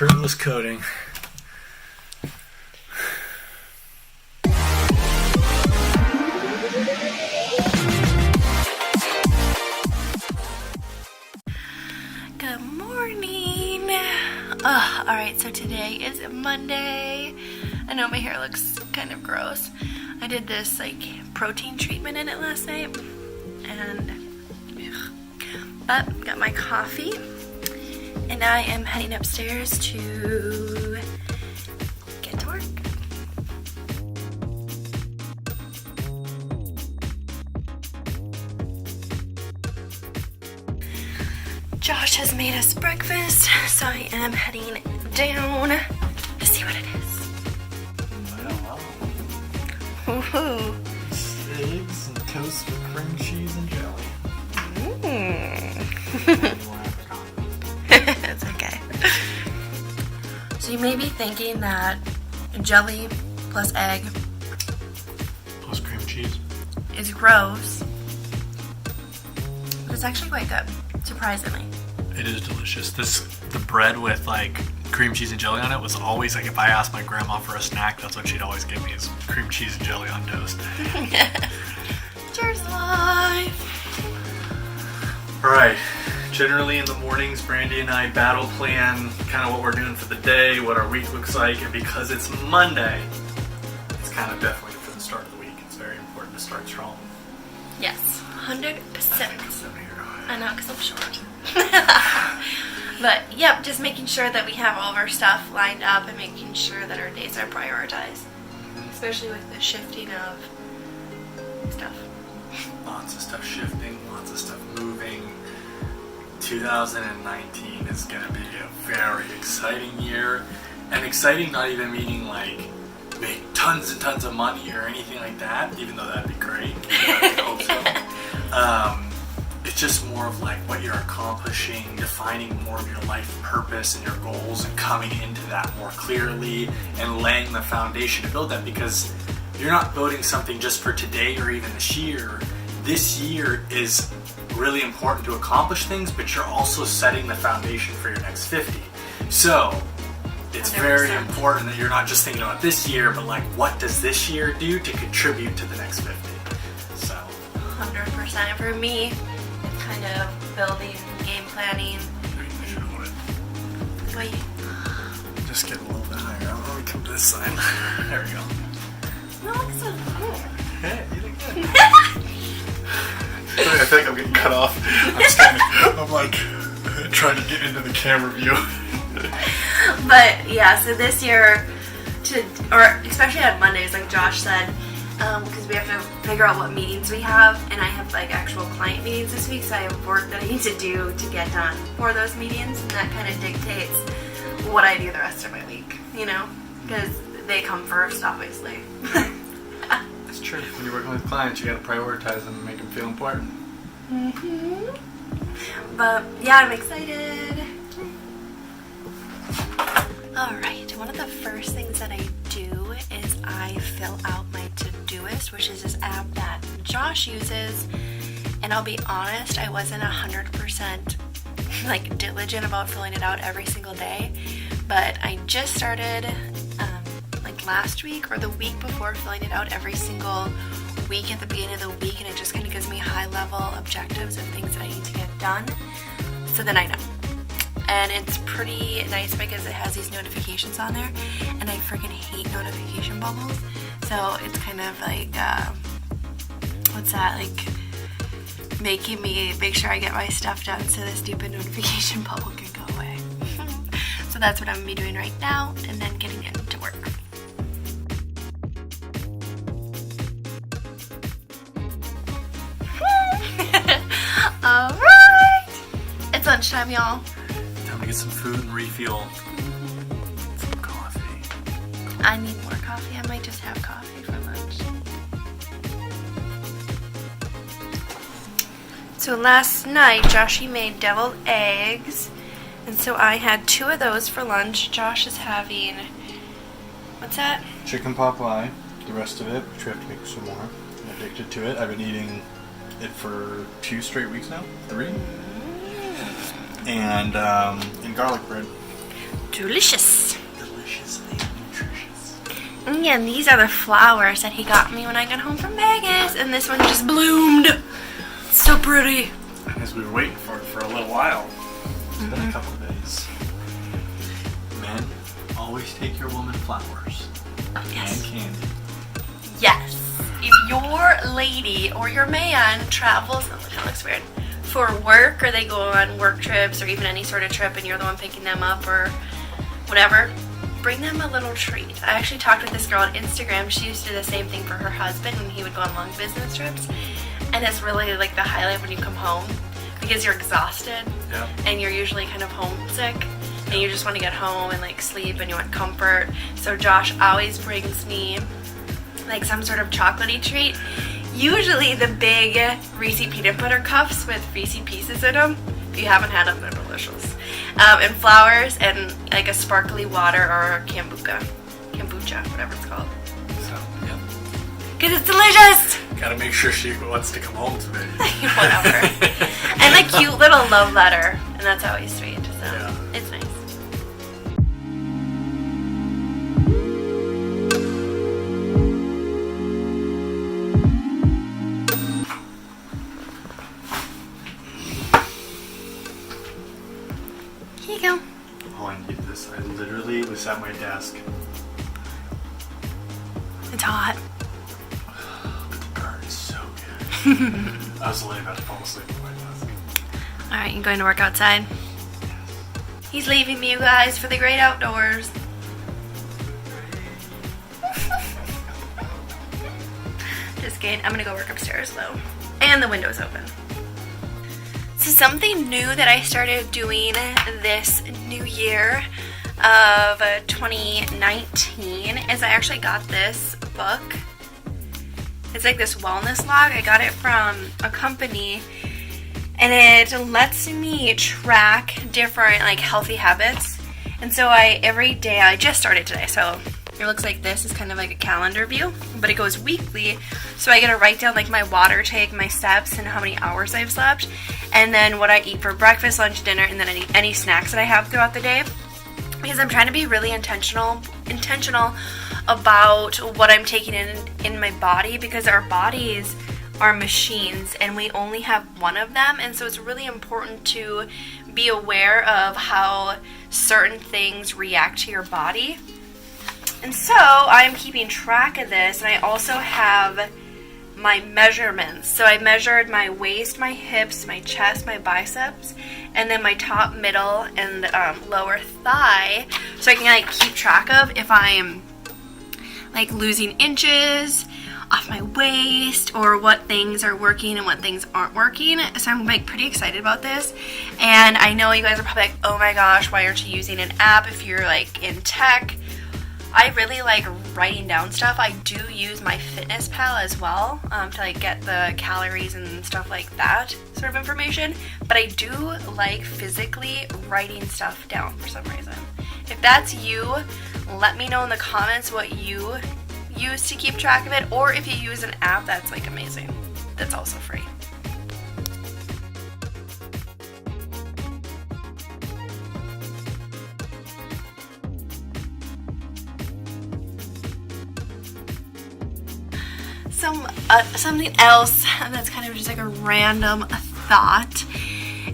Fruitless coating. Good morning. Alright, so today is Monday. I know my hair looks kind of gross. I did this protein treatment in it last night. But got my coffee. And I am heading upstairs to get to work. Josh has made us breakfast, so I am heading down to see what it is. Woohoo! Eggs and toast with cream cheese and jelly. It's okay. So you may be thinking that jelly plus egg Plus cream cheese. is gross, but it's actually quite good, surprisingly. It is delicious. The bread with cream cheese and jelly on it was always if I asked my grandma for a snack, that's what she'd always give me is cream cheese and jelly on toast. Cheers, life! Alright, generally in the mornings, Brandy and I battle plan kind of what we're doing for the day, what our week looks like, and because it's Monday, it's kind of definitely for the start of the week. It's very important to start strong. Yes, 100%. I know, because I'm short. But, yep, just making sure that we have all of our stuff lined up and making sure that our days are prioritized. Especially with the shifting of stuff. Lots of stuff shifting, lots of stuff moving. 2019 is going to be a very exciting year. And exciting not even meaning make tons and tons of money or anything like that, even though that'd be great. I hope so. It's just more of what you're accomplishing, defining more of your life purpose and your goals and coming into that more clearly and laying the foundation to build that, because you're not building something just for today or even this year. This year is really important to accomplish things, but you're also setting the foundation for your next 50. So it's 100%. very important that you're not just thinking about this year, but what does this year do to contribute to the next 50? So 100%. For me, it's kind of building, game planning. maybe you should hold it. Wait. Just get a little bit higher. Let me come to this side. There we go. No, it's so cool. Hey, you look good. I feel like I'm getting cut off. I'm standing. I'm trying to get into the camera view. But yeah, so this year, especially on Mondays, like Josh said, because we have to figure out what meetings we have, and I have actual client meetings this week, so I have work that I need to do to get done for those meetings, and that kind of dictates what I do the rest of my week, because they come first, obviously. It's true. When you're working with clients, you got to prioritize them and make them feel important. But yeah, I'm excited. Alright, one of the first things that I do is I fill out my Todoist, which is this app that Josh uses. And I'll be honest, I wasn't 100% diligent about filling it out every single day. But I just started last week or the week before filling it out every single week at the beginning of the week, and it just kind of gives me high level objectives of things that I need to get done, so then I know. And it's pretty nice because it has these notifications on there, and I freaking hate notification bubbles, so it's kind of making me make sure I get my stuff done so the stupid notification bubble can go away. So that's what I'm going to be doing right now, and then getting into work. Alright! It's lunchtime, y'all. Time to get some food and refuel. Some coffee. I need more coffee. I might just have coffee for lunch. So last night, Joshy made deviled eggs. And so I had 2 of those for lunch. Josh is having... What's that? Chicken pot pie. The rest of it, which we have to make some more. I'm addicted to it. I've been eating it for 2 straight weeks now. 3. And garlic bread. Delicious. Deliciously nutritious. Yeah, and these are the flowers that he got me when I got home from Vegas. And this one just bloomed. So pretty. As we were waiting for it for a little while. It's been a couple of days. Men, always take your woman flowers. Yes. And candy. Yes. If your lady or your man travels, oh, that looks weird, for work, or they go on work trips or even any sort of trip and you're the one picking them up or whatever, bring them a little treat. I actually talked with this girl on Instagram. She used to do the same thing for her husband when he would go on long business trips. And it's really like the highlight when you come home because you're exhausted and you're usually kind of homesick and you just want to get home and like sleep and you want comfort. So Josh always brings me like some sort of chocolatey treat. Usually the big Reese peanut butter cups with Reese pieces in them. If you haven't had them, they're delicious. And flowers and like a sparkly water or kombucha, whatever it's called. So, yeah. Because it's delicious! Gotta make sure she wants to come home today. Whatever. And a cute little love letter. And that's always sweet. So it's nice. Here you go. Oh, I need this. I literally was at my desk. It's hot. It burns so good. I was literally about to fall asleep at my desk. Alright, you going to work outside? He's leaving me, you guys, for the great outdoors. Just kidding. I'm gonna go work upstairs though. And the window's open. So something new that I started doing this new year of 2019 is I actually got this book. It's like this wellness log. I got it from a company and it lets me track different like healthy habits. And so every day, I just started today, so it looks like this is kind of like a calendar view, but it goes weekly. So I get to write down like my water take, my steps, and how many hours I've slept, and then what I eat for breakfast, lunch, dinner, and then any snacks that I have throughout the day. Because I'm trying to be really intentional about what I'm taking in my body, because our bodies are machines and we only have one of them, and so it's really important to be aware of how certain things react to your body. And so I'm keeping track of this, and I also have my measurements. So I measured my waist, my hips, my chest, my biceps, and then my top, middle, and lower thigh, so I can like keep track of if I'm like losing inches off my waist, or what things are working and what things aren't working. So I'm like pretty excited about this. And I know you guys are probably like, oh my gosh, why aren't you using an app if you're like in tech? I really like writing down stuff. I do use my Fitness Pal as well to like get the calories and stuff like that sort of information. But I do like physically writing stuff down for some reason. If that's you, let me know in the comments what you use to keep track of it, or if you use an app, that's like amazing. That's also free. Something else that's kind of just like a random thought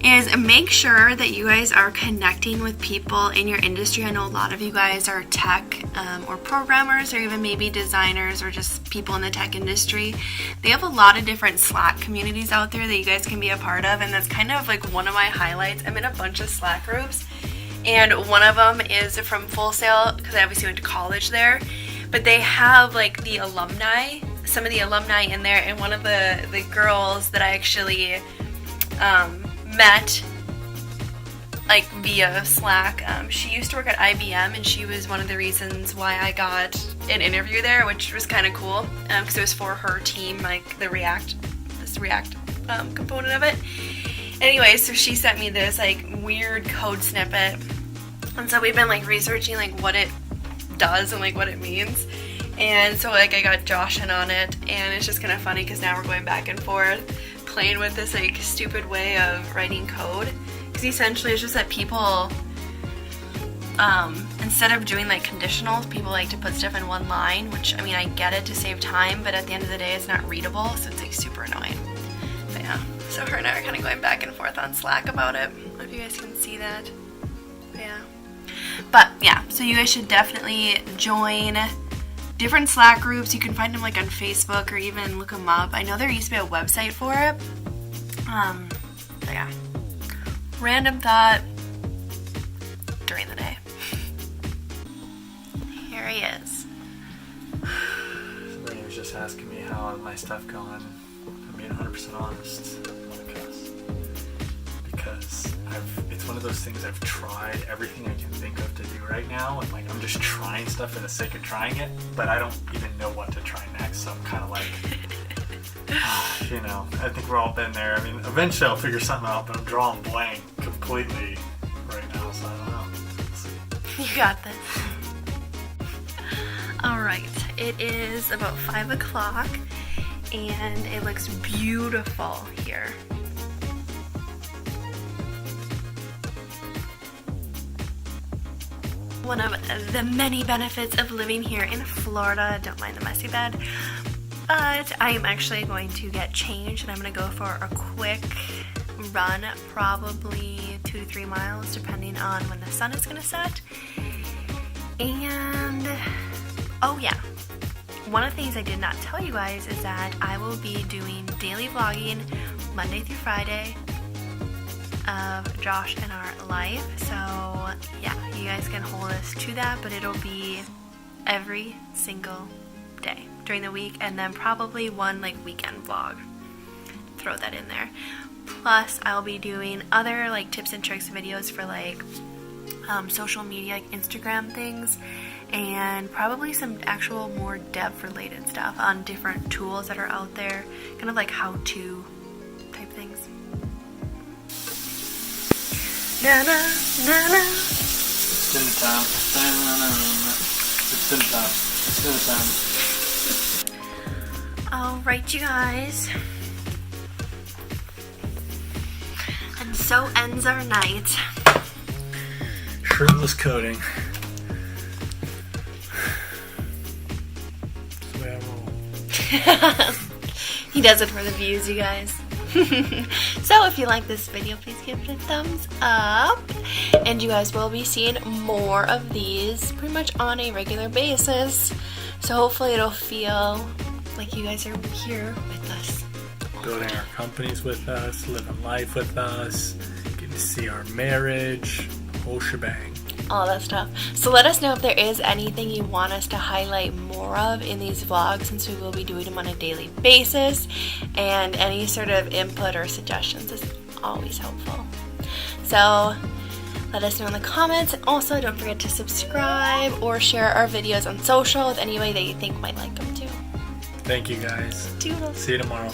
is make sure that you guys are connecting with people in your industry. I know a lot of you guys are tech or programmers, or even maybe designers, or just people in the tech industry. They have a lot of different Slack communities out there that you guys can be a part of, and that's kind of like one of my highlights. I'm in a bunch of Slack groups, and one of them is from Full Sail, because I obviously went to college there, but they have like the alumni, some of the alumni in there, and one of the girls that I actually met like via Slack, she used to work at IBM, and she was one of the reasons why I got an interview there, which was kind of cool, because it was for her team, like the React component of it. Anyway, so she sent me this like weird code snippet, and so we've been like researching like what it does and like what it means. And so like I got Josh in on it, and it's just kind of funny because now we're going back and forth playing with this like stupid way of writing code, because essentially it's just that people instead of doing like conditionals, people like to put stuff in one line, which, I mean, I get it to save time, but at the end of the day, it's not readable, so it's like super annoying. But yeah, so her and I are kind of going back and forth on Slack about it. I don't know if you guys can see that. But yeah, so you guys should definitely join different Slack groups. You can find them like on Facebook or even look them up. I know there used to be a website for it. But yeah, random thought during the day. Here he is. Somebody was just asking me how my stuff going. I'm being 100% honest. I'm gonna cuss. Because it's one of those things I've tried everything I can think of to do right now, and like I'm just trying stuff for the sake of trying it, but I don't even know what to try next, so I'm kind of like, you know, I think we're all been there. I mean, eventually I'll figure something out, but I'm drawing blank completely right now, so I don't know. Let's see. You got this. Alright, it is about 5 o'clock, and it looks beautiful here. One of the many benefits of living here in Florida, don't mind the messy bed, but I am actually going to get changed and I'm going to go for a quick run, probably 2 to 3 miles depending on when the sun is going to set. And oh yeah, one of the things I did not tell you guys is that I will be doing daily vlogging Monday through Friday of Josh and our life. So yeah, you guys can hold us to that, but it'll be every single day during the week, and then probably one like weekend vlog. Throw that in there. Plus I'll be doing other like tips and tricks videos for like social media, like Instagram things, and probably some actual more dev related stuff on different tools that are out there, kind of like how-to type things. Na na na na. It's dinner time. It's dinner time. It's dinner time. Alright, you guys. And so ends our night. Shirtless coding. That's the way I roll. He does it for the views, you guys. So if you like this video, please give it a thumbs up, and you guys will be seeing more of these pretty much on a regular basis, so hopefully it'll feel like you guys are here with us, Building our companies with us, living life with us, getting to see our marriage, the whole shebang. all that stuff. So let us know if there is anything you want us to highlight more of in these vlogs, since we will be doing them on a daily basis, and any sort of input or suggestions is always helpful. So let us know in the comments, and also don't forget to subscribe or share our videos on social with anybody that you think might like them too. Thank you guys. Toodles. See you tomorrow.